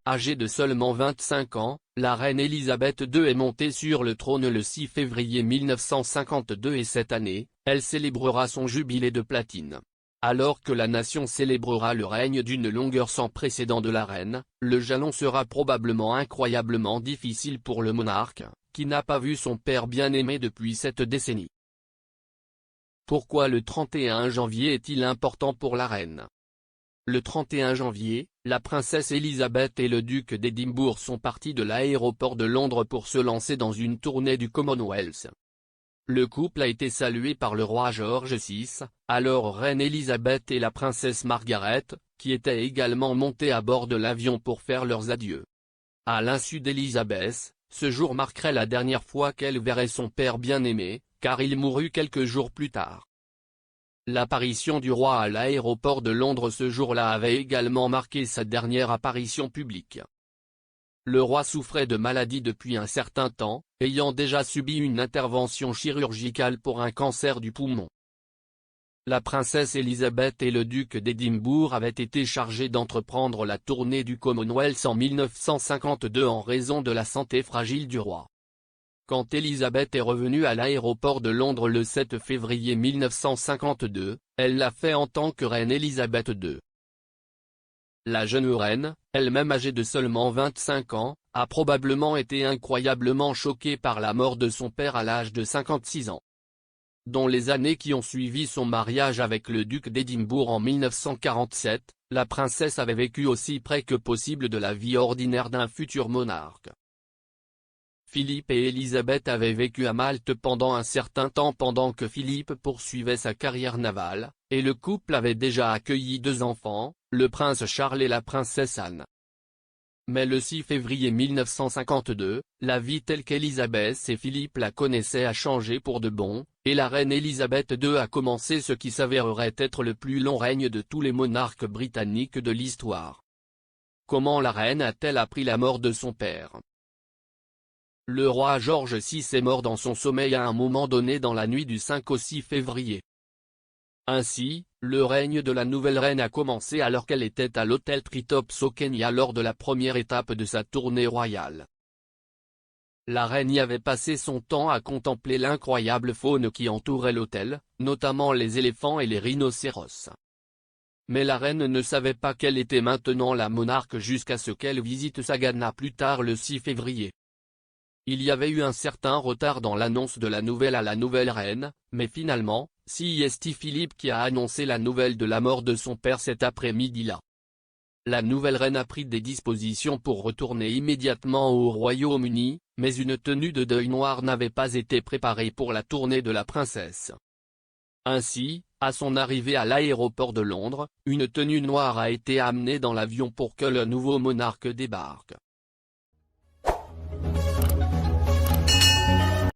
Âgée de seulement 25 ans, la reine Elisabeth II est montée sur le trône le 6 février 1952 et cette année, elle célébrera son jubilé de platine. Alors que la nation célébrera le règne d'une longueur sans précédent de la reine, le jalon sera probablement incroyablement difficile pour le monarque, qui n'a pas vu son père bien-aimé depuis cette décennie. Pourquoi le 31 janvier est-il important pour la reine? Le 31 janvier, la princesse Elisabeth et le duc d'Édimbourg sont partis de l'aéroport de Londres pour se lancer dans une tournée du Commonwealth. Le couple a été salué par le roi George VI, alors reine Elisabeth et la princesse Margaret, qui étaient également montés à bord de l'avion pour faire leurs adieux. À l'insu d'Elisabeth, ce jour marquerait la dernière fois qu'elle verrait son père bien-aimé, car il mourut quelques jours plus tard. L'apparition du roi à l'aéroport de Londres ce jour-là avait également marqué sa dernière apparition publique. Le roi souffrait de maladie depuis un certain temps, ayant déjà subi une intervention chirurgicale pour un cancer du poumon. La princesse Elisabeth et le duc d'Édimbourg avaient été chargés d'entreprendre la tournée du Commonwealth en 1952 en raison de la santé fragile du roi. Quand Elisabeth est revenue à l'aéroport de Londres le 7 février 1952, elle l'a fait en tant que reine Elisabeth II. La jeune reine, elle-même âgée de seulement 25 ans, a probablement été incroyablement choquée par la mort de son père à l'âge de 56 ans. Dans les années qui ont suivi son mariage avec le duc d'Édimbourg en 1947, la princesse avait vécu aussi près que possible de la vie ordinaire d'un futur monarque. Philippe et Elisabeth avaient vécu à Malte pendant un certain temps pendant que Philippe poursuivait sa carrière navale, et le couple avait déjà accueilli 2 enfants, le prince Charles et la princesse Anne. Mais le 6 février 1952, la vie telle qu'Elisabeth et Philippe la connaissaient a changé pour de bon, et la reine Elisabeth II a commencé ce qui s'avérerait être le plus long règne de tous les monarques britanniques de l'histoire. Comment la reine a-t-elle appris la mort de son père? Le roi George VI est mort dans son sommeil à un moment donné dans la nuit du 5 au 6 février. Ainsi, le règne de la nouvelle reine a commencé alors qu'elle était à l'hôtel Tritops au Kenya lors de la première étape de sa tournée royale. La reine y avait passé son temps à contempler l'incroyable faune qui entourait l'hôtel, notamment les éléphants et les rhinocéros. Mais la reine ne savait pas qu'elle était maintenant la monarque jusqu'à ce qu'elle visite Sagana plus tard le 6 février. Il y avait eu un certain retard dans l'annonce de la nouvelle à la nouvelle reine, mais finalement, c'est Philippe qui a annoncé la nouvelle de la mort de son père cet après-midi-là. La nouvelle reine a pris des dispositions pour retourner immédiatement au Royaume-Uni, mais une tenue de deuil noir n'avait pas été préparée pour la tournée de la princesse. Ainsi, à son arrivée à l'aéroport de Londres, une tenue noire a été amenée dans l'avion pour que le nouveau monarque débarque.